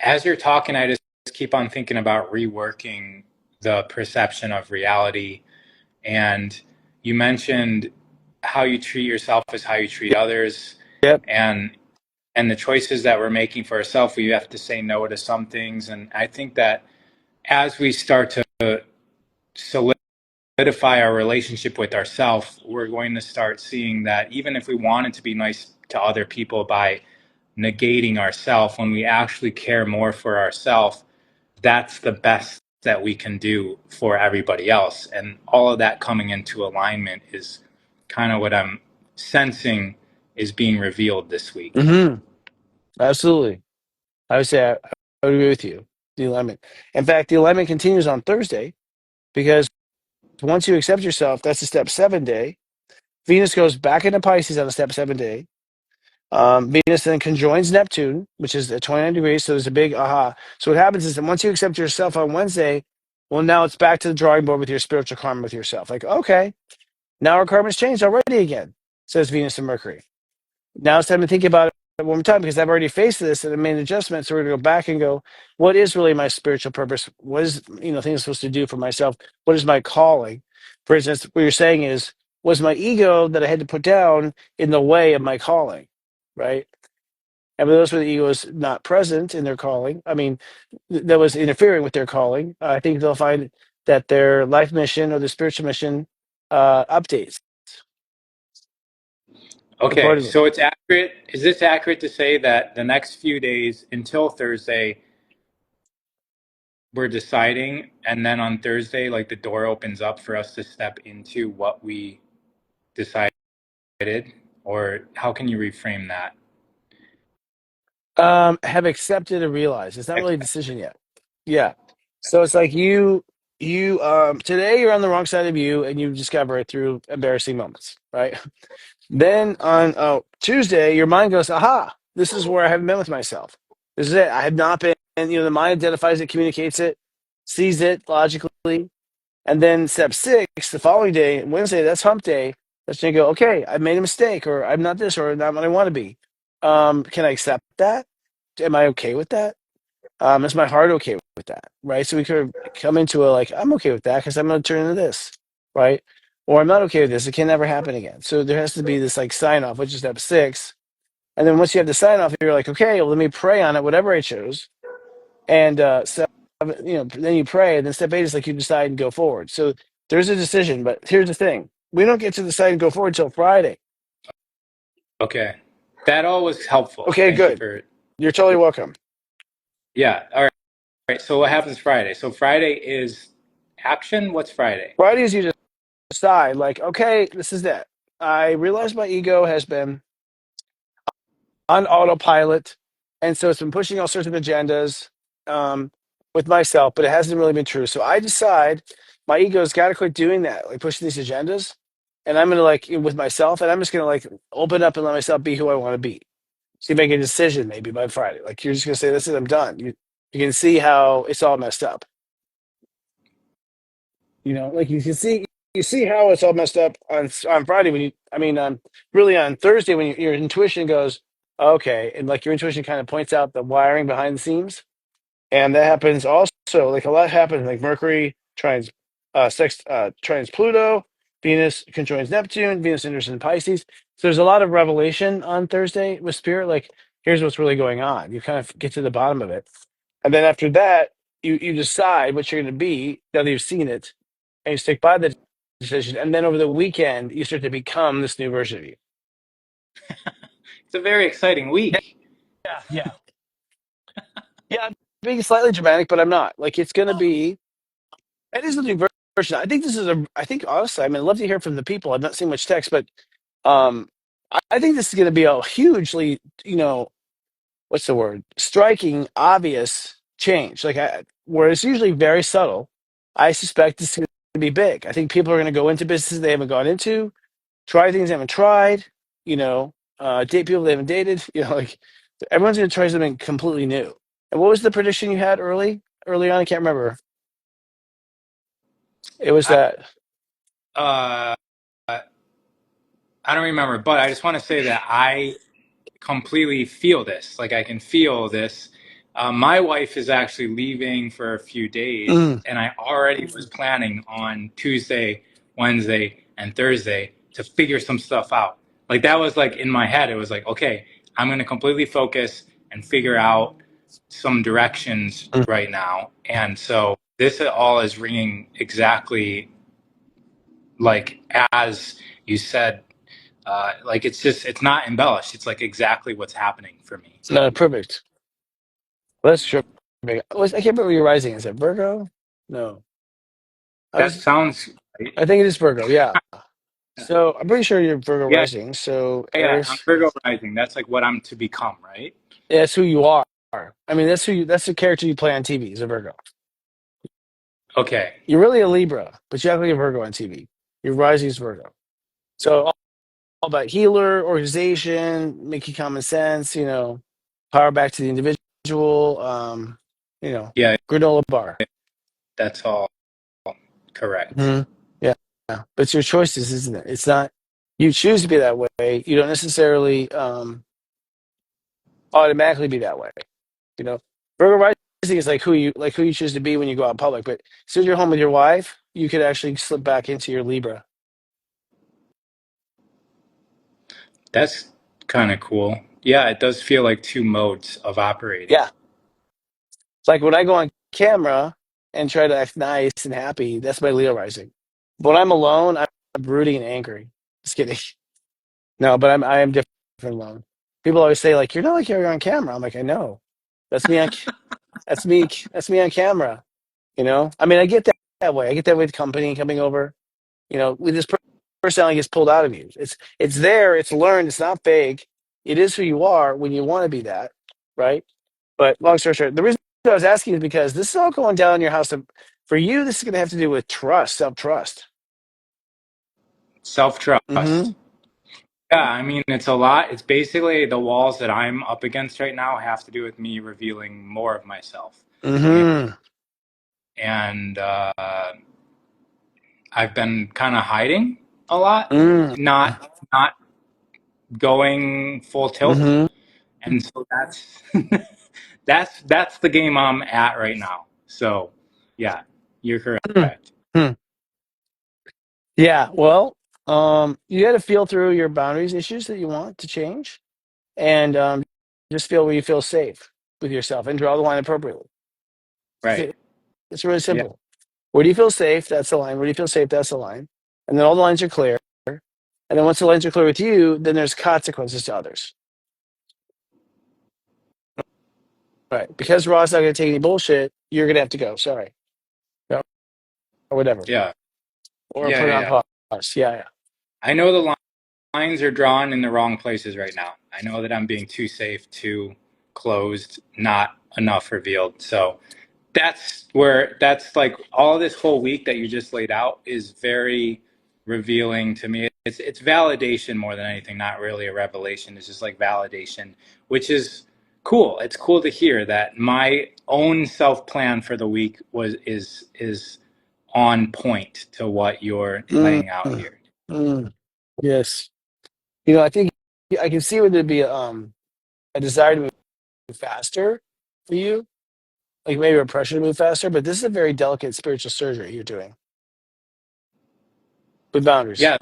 S1: as you're talking, I just keep on thinking about reworking the perception of reality. And you mentioned how you treat yourself is how you treat others.
S2: Yep.
S1: And the choices that we're making for ourselves, we have to say no to some things. And I think that as we start to solidify our relationship with ourselves, we're going to start seeing that even if we wanted to be nice to other people by negating ourselves, when we actually care more for ourselves, that's the best that we can do for everybody else. And all of that coming into alignment is kind of what I'm sensing is being revealed this week.
S2: Mm-hmm. Absolutely. I would say I would agree with you. The alignment. In fact, the alignment continues on Thursday because once you accept yourself, that's a step 7 day. Venus goes back into Pisces on a step 7 day. Venus then conjoins Neptune, which is at 29 degrees. So there's a big aha. So what happens is that once you accept yourself on Wednesday, well, now it's back to the drawing board with your spiritual karma with yourself. Like, okay, now our karma's changed already again, says Venus and Mercury. Now it's time to think about it one more time because I've already faced this and I made an adjustment. So we're going to go back and go, what is really my spiritual purpose? What is, things I'm supposed to do for myself? What is my calling? For instance, what you're saying is, was my ego that I had to put down in the way of my calling, right? And for those where the ego is not present in their calling, I mean, that was interfering with their calling, I think they'll find that their life mission or the spiritual mission updates
S1: Okay,
S2: accordingly.
S1: so it's accurate. Is this accurate to say that the next few days until Thursday, we're deciding, and then on Thursday, like the door opens up for us to step into what we decided? Or how can you reframe that?
S2: Have accepted and realized it's not really a decision yet. Yeah. So it's like you today you're on the wrong side of you and you discover it through embarrassing moments, right? Then on Tuesday, your mind goes, aha, this is where I haven't been with myself. This is it. I have not been, and the mind identifies it, communicates it, sees it logically. And then step 6, the following day, Wednesday, that's hump day. That's when you go, okay, I made a mistake, or I'm not this, or not what I want to be. Can I accept that? Am I okay with that? Is my heart okay with that? Right. So we could come into a like, I'm okay with that because I'm going to turn into this, right? Or I'm not okay with this. It can never happen again. So there has to be this like sign off, which is step 6. And then once you have the sign off, you're like, okay, well, let me pray on it, whatever I chose. And then you pray. And then step 8 is like you decide and go forward. So there's a decision. But here's the thing: we don't get to decide and go forward until Friday.
S1: Okay, that all was helpful.
S2: Okay,
S1: Thank you
S2: good.
S1: for,
S2: You're totally welcome.
S1: yeah. All right. All right. So what happens Friday? So Friday is action. What's Friday?
S2: Friday is you decide, like, okay, this is it. I realize my ego has been on autopilot. And so it's been pushing all sorts of agendas with myself, but it hasn't really been true. So I decide my ego's got to quit doing that, like pushing these agendas. And I'm going to, like, with myself, and I'm just going to, like, open up and let myself be who I want to be. So you make a decision maybe by Friday. Like, you're just going to say, this is, I'm done. You can see how it's all messed up. Like you see how it's all messed up on Friday when really on Thursday when your intuition goes, okay, and like your intuition kind of points out the wiring behind the seams, and that happens also. Like a lot happens, like Mercury trines Pluto, Venus conjoins Neptune, Venus enters in Pisces. So there's a lot of revelation on Thursday with Spirit. Like, here's what's really going on. You kind of get to the bottom of it, and then after that, you decide what you're going to be now that you've seen it, and you stick by the decision. And then over the weekend, you start to become this new version of you.
S1: It's a very exciting week.
S2: Yeah, yeah, yeah. I'm being slightly dramatic, but I'm not. Like, it's going to be. It is a new version. I think this is a. I think honestly, I'd love to hear from the people. I've not seen much text, but I think this is going to be a hugely, what's the word? Striking, obvious change. Like, where it's usually very subtle, I suspect this is going to be big. I think people are going to go into businesses they haven't gone into, try things they haven't tried. Date people they haven't dated. Like everyone's going to try something completely new. And what was the prediction you had early on? I can't remember. It was
S1: I,
S2: that.
S1: uh, I don't remember, but I just want to say that I completely feel this. Like I can feel this. My wife is actually leaving for a few days,
S2: Mm,
S1: and I already was planning on Tuesday, Wednesday, and Thursday to figure some stuff out. Like that was like in my head. It was like, okay, I'm going to completely focus and figure out some directions
S2: mm.
S1: right now. And so this all is ringing exactly like as you said. Like it's not embellished. It's like exactly what's happening for me.
S2: No, perfect. Well, that's true. I can't remember your rising. Is it Virgo? No, I
S1: That
S2: was.
S1: sounds right.
S2: I think it is Virgo. Yeah. So I'm pretty sure you're Virgo
S1: Yeah,
S2: rising. So
S1: yeah. I'm
S2: Aries.
S1: Virgo rising. That's like what I'm to become, right?
S2: Yeah, that's who you are. I mean, that's the character you play on TV is a Virgo.
S1: Okay.
S2: You're really a Libra, but you act like a Virgo on TV. Your rising is Virgo. So all about healer, organization, making common sense, power back to the individual,
S1: Yeah,
S2: granola bar.
S1: that's all correct.
S2: Hmm. Yeah. Yeah. But it's your choices, isn't it? It's not, you choose to be that way. You don't necessarily automatically be that way. You know, Virgo rising is like who you choose to be when you go out in public. But as soon as you're home with your wife, you could actually slip back into your Libra.
S1: That's kind of cool. Yeah, it does feel like two modes of operating.
S2: Yeah. It's like when I go on camera and try to act nice and happy, that's my Leo rising. But when I'm alone, I'm brooding and angry. Just kidding. No, but I am different alone. People always say like, "You're not like you're on camera." I'm like, I know. That's me on that's me that's me on camera. I mean, I get that way. I get that with company coming over. With this personality gets pulled out of you. It's there. It's learned. It's not fake. It is who you are when you want to be that, right? But long story short, the reason I was asking is because this is all going down in your house. For you, this is going to have to do with trust, self trust.
S1: Self-trust.
S2: Mm-hmm.
S1: Yeah, I mean, it's a lot. It's basically the walls that I'm up against right now have to do with me revealing more of myself. And,
S2: Mm-hmm.
S1: and I've been kind of hiding a lot,
S2: Mm-hmm.
S1: not going full tilt.
S2: Mm-hmm.
S1: And so that's that's the game I'm at right now. So, yeah, you're correct.
S2: Mm-hmm. Yeah. Well, you got to feel through your boundaries issues that you want to change, and just feel where you feel safe with yourself, and draw the line appropriately.
S1: Right.
S2: It's really
S1: Yeah.
S2: simple. Where do you feel safe? That's the line. Where do you feel safe? That's the line. And then all the lines are clear. And then once the lines are clear with you, then there's consequences to others. Right. Because Raw's not going to take any bullshit, you're going to have to go. Sorry. No, or whatever.
S1: Yeah.
S2: Or
S1: Yeah.
S2: put it
S1: Yeah.
S2: on
S1: Yeah.
S2: pause. Yeah. Yeah.
S1: I know the lines are drawn in the wrong places right now. I know that I'm being too safe, too closed, not enough revealed. So that's like all this whole week that you just laid out is very revealing to me. It's validation more than anything, not really a revelation. It's just like validation, which is cool. It's cool to hear that my own self plan for the week is on point to what you're
S2: Mm,
S1: laying out here.
S2: mm. Yes. I think I can see where there'd be a desire to move faster for you, like maybe a pressure to move faster, but this is a very delicate spiritual surgery you're doing with boundaries.
S1: Yeah,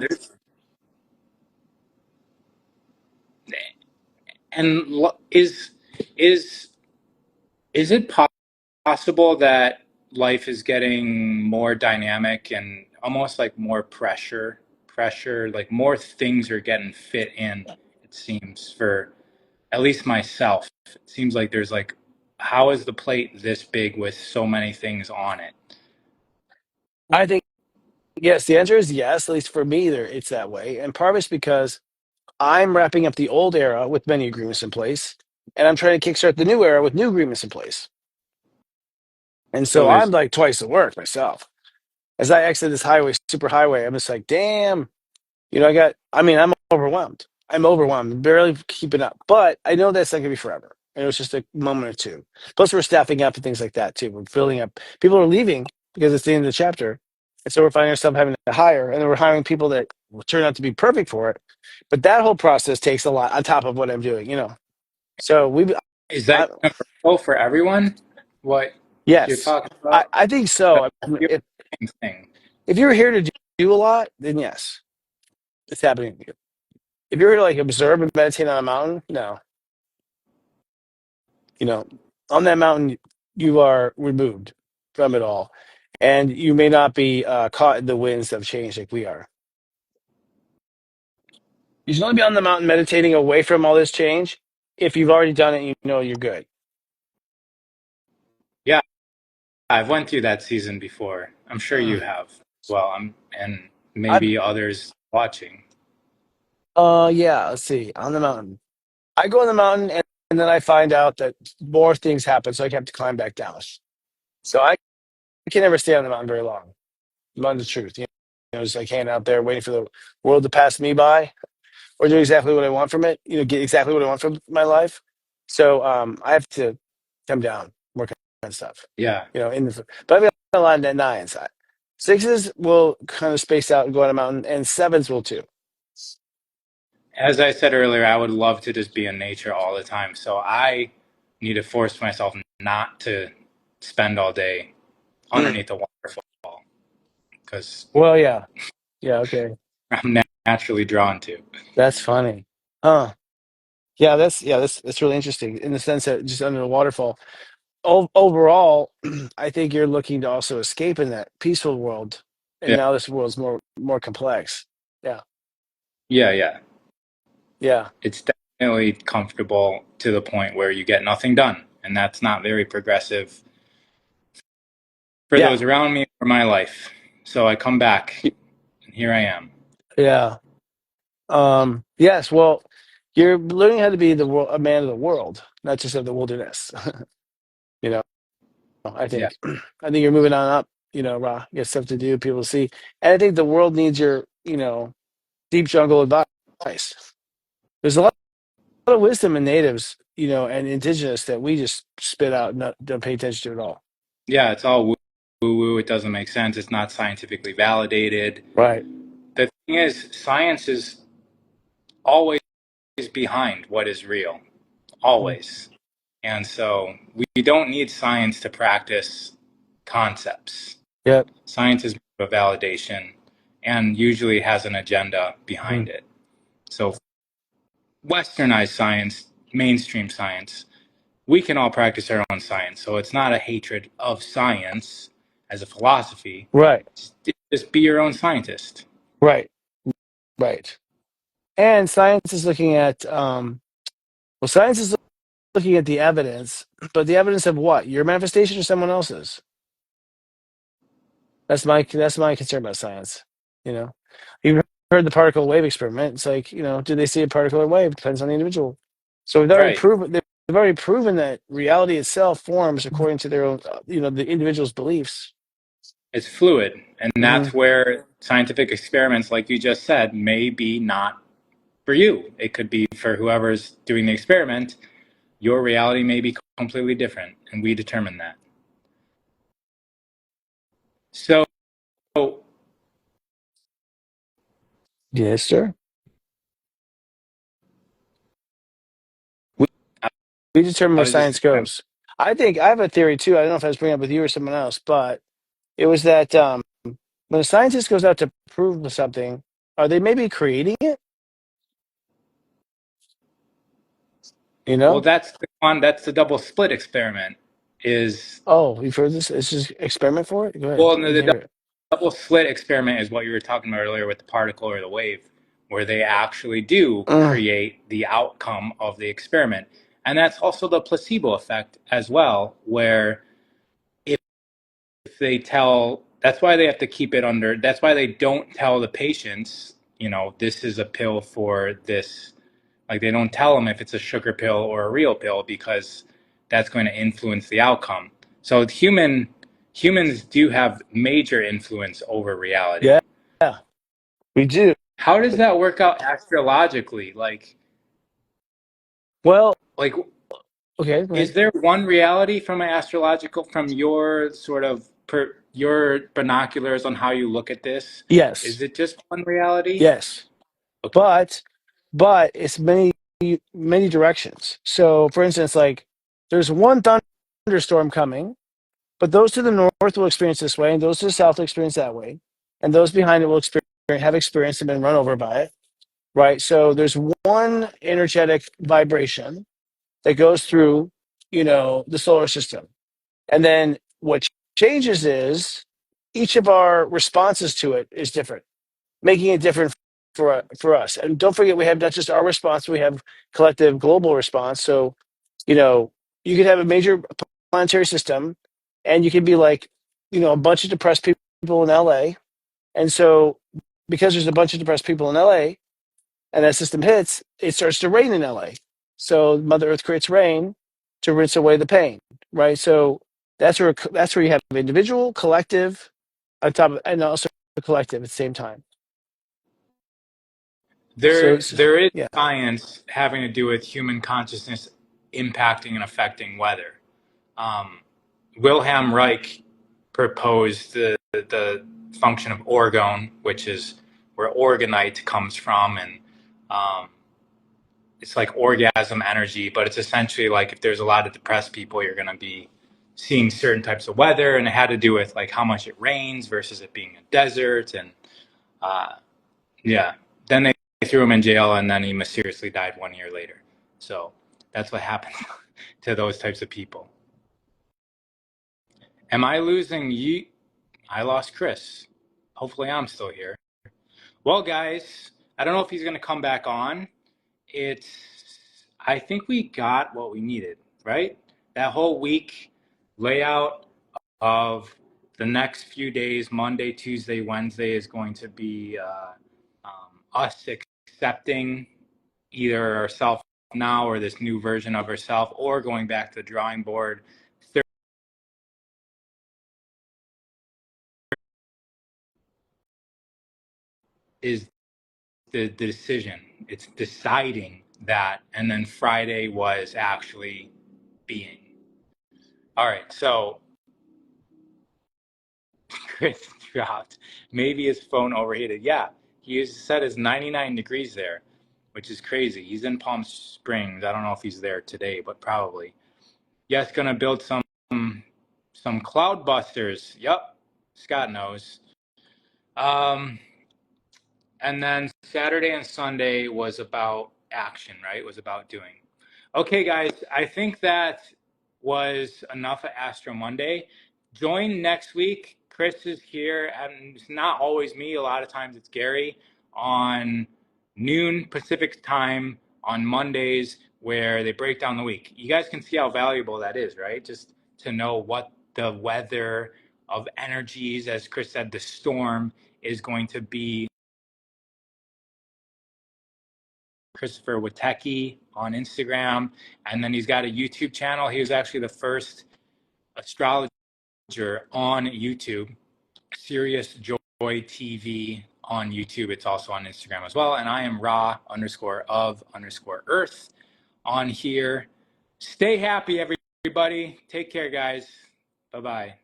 S1: and is is it possible that life is getting more dynamic and almost like more pressure, like more things are getting fit in, it seems, for at least myself. It seems like there's like, how is the plate this big with so many things on it?
S2: I think yes, the answer is yes, at least for me there it's that way. And part of it's because I'm wrapping up the old era with many agreements in place, and I'm trying to kickstart the new era with new agreements in place. And
S1: So
S2: so I'm
S1: there's,
S2: like twice the work myself. As I exit this highway, super highway, I'm just like, damn, I'm overwhelmed. I'm overwhelmed, barely keeping up. But I know that's not gonna be forever. And it was just a moment or two. Plus we're staffing up and things like that too. We're filling up. People are leaving because it's the end of the chapter. And so we're finding ourselves having to hire, and then we're hiring people that will turn out to be perfect for it. But that whole process takes a lot on top of what I'm doing. So
S1: is that
S2: I,
S1: universal for everyone? What you're
S2: yes,
S1: talking
S2: I,
S1: about?
S2: I think
S1: But
S2: so.
S1: I feel the same thing.
S2: If you're here to do a lot, then yes, it's happening to you. If you're here to like observe and meditate on a mountain, no. You know, on that mountain, you are removed from it all. And you may not be caught in the winds of change like we are. You should only be on the mountain meditating away from all this change. If you've already done it, you know you're good.
S1: Yeah, I've went through that season before. I'm sure
S2: Mm.
S1: you have. Well, and
S2: I,
S1: maybe others watching.
S2: yeah, let's see. On the mountain. I go on the mountain then I find out that more things happen, so I have to climb back down. So I can never stay on the mountain very long. Learn the truth. Just like hanging out there waiting for the world to pass me by or do exactly what I want from it, get exactly what I want from my life. So I have to come down, work on stuff,
S1: Yeah.
S2: but I've got a lot of nine inside. Sixes will kind of space out and go on a mountain, and sevens will too.
S1: As I said earlier, I would love to just be in nature all the time. So I need to force myself not to spend all day
S2: Mm.
S1: underneath a waterfall because
S2: Well, yeah. Yeah, okay.
S1: I'm naturally drawn to.
S2: That's funny. Huh. Yeah, that's really interesting in the sense that just under the waterfall. Overall, I think you're looking to also escape in that peaceful world, and
S1: Yeah.
S2: now this world's more complex. Yeah,
S1: Yeah. Yeah.
S2: yeah,
S1: It's definitely comfortable to the point where you get nothing done. And that's not very progressive for
S2: yeah,
S1: those around me or my life. So I come back and here I am.
S2: yeah. Yes. Well, you're learning how to be a man of the world, not just of the wilderness. you know, I
S1: Yeah.
S2: think, I think you're moving on up. Ra, you got stuff to do, people to see, and I think the world needs your, deep jungle advice. There's a lot of wisdom in natives, and indigenous that we just spit out and don't pay attention to at all.
S1: Yeah. It's all woo woo. It doesn't make sense. It's not scientifically validated.
S2: Right.
S1: The thing is, science is always behind what is real.
S2: Mm.
S1: Always. And so we don't need science to practice concepts.
S2: Yep.
S1: Science is a validation and usually has an agenda behind
S2: Mm.
S1: it. So westernized science, mainstream science, we can all practice our own science. So it's not a hatred of science as a philosophy.
S2: Right.
S1: Just be your own scientist.
S2: Right. Right. And science is looking at science is looking at the evidence, but the evidence of what? Your manifestation or someone else's? That's my concern about science. You know, you've heard the particle wave experiment. It's like, do they see a particle or wave? Depends on the individual. So
S1: Right.
S2: they've already proven that reality itself forms according to their own, the individual's beliefs.
S1: It's fluid. And
S2: Hmm.
S1: that's where scientific experiments, like you just said, may be not for you. It could be for whoever's doing the experiment. Your reality may be completely different, and we determine that. So,
S2: Yes, sir. We, we determine
S1: I
S2: where
S1: was just
S2: science
S1: saying,
S2: goes. I think I have a theory too. I don't know if I was bringing up with you or someone else, but it was that when a scientist goes out to prove something, are they maybe creating it? You
S1: well,
S2: know?
S1: that's the one. That's the double split experiment. Is
S2: Oh, you've heard this? It's just experiment for it? Go ahead.
S1: well,
S2: Let
S1: no,
S2: me
S1: the
S2: hear it.
S1: double slit experiment is what you were talking about earlier with the particle or the wave, where they actually do
S2: Mm,
S1: create the outcome of the experiment, and that's also the placebo effect as well, where if they tell, that's why they have to keep it under, that's why they don't tell the patients, this is a pill for this. Like they don't tell them if it's a sugar pill or a real pill because that's going to influence the outcome. So humans do have major influence over
S2: yeah,
S1: reality.
S2: yeah, we do.
S1: How does that work out astrologically?
S2: Well,
S1: Like
S2: okay, go
S1: is
S2: ahead.
S1: there one reality from an astrological, from your sort of your binoculars on how you look at this?
S2: Yes,
S1: Is it just one reality?
S2: yes,
S1: Okay.
S2: but it's many directions. So, for instance, like there's one thunderstorm coming, but those to the north will experience this way, and those to the south will experience that way, and those behind it will have experienced and been run over by it. Right. So there's one energetic vibration that goes through, the solar system. And then what changes is each of our responses to it is different, making it different for us. And don't forget, we have not just our response, we have collective global response. So, you know, you could have a major planetary system and you could be like, a bunch of depressed people in LA. And so because there's a bunch of depressed people in LA and that system hits, it starts to rain in LA. So Mother Earth creates rain to rinse away the pain, right? So that's where you have individual, collective, on top of, and also the collective at the same time.
S1: There is
S2: Yeah,
S1: science having to do with human consciousness impacting and affecting weather. Wilhelm Reich proposed the function of orgone, which is where orgonite comes from, and um, it's like orgasm energy, but it's essentially like if there's a lot of depressed people, you're going to be seeing certain types of weather, and it had to do with like how much it rains versus it being a desert, and uh, yeah. Then they threw him in jail, and then he mysteriously died 1 year later. So that's what happened to those types of people. Am I losing you? I lost Chris. Hopefully, I'm still here. Well, guys, I don't know if he's going to come back on. It's, I think we got what we needed, right? That whole week layout of the next few days, Monday, Tuesday, Wednesday, is going to be us accepting either ourselves now or this new version of ourselves, or going back to the drawing board. Is the decision. It's deciding that, and then Friday was actually being. All right, so Chris dropped. Maybe his phone overheated. Yeah, he said it's 99 degrees there, which is crazy. He's in Palm Springs. I don't know if he's there today, but probably. Yes, gonna build some cloud busters. Yep, Scott knows. Um, and then Saturday and Sunday was about action, right? It was about doing. Okay, guys, I think that was enough of Astro Monday. Join next week. Chris is here, and it's not always me. A lot of times it's Gary on noon Pacific time on Mondays, where they break down the week. You guys can see how valuable that is, right? Just to know what the weather of energies, as Chris said, the storm is going to be. Christopher Witecki on Instagram, and then he's got a YouTube channel. He was actually the first astrologer on YouTube, Serious Joy TV on YouTube. It's also on Instagram as well. And I am raw_of_earth on here. Stay happy, everybody. Take care, guys. Bye-bye.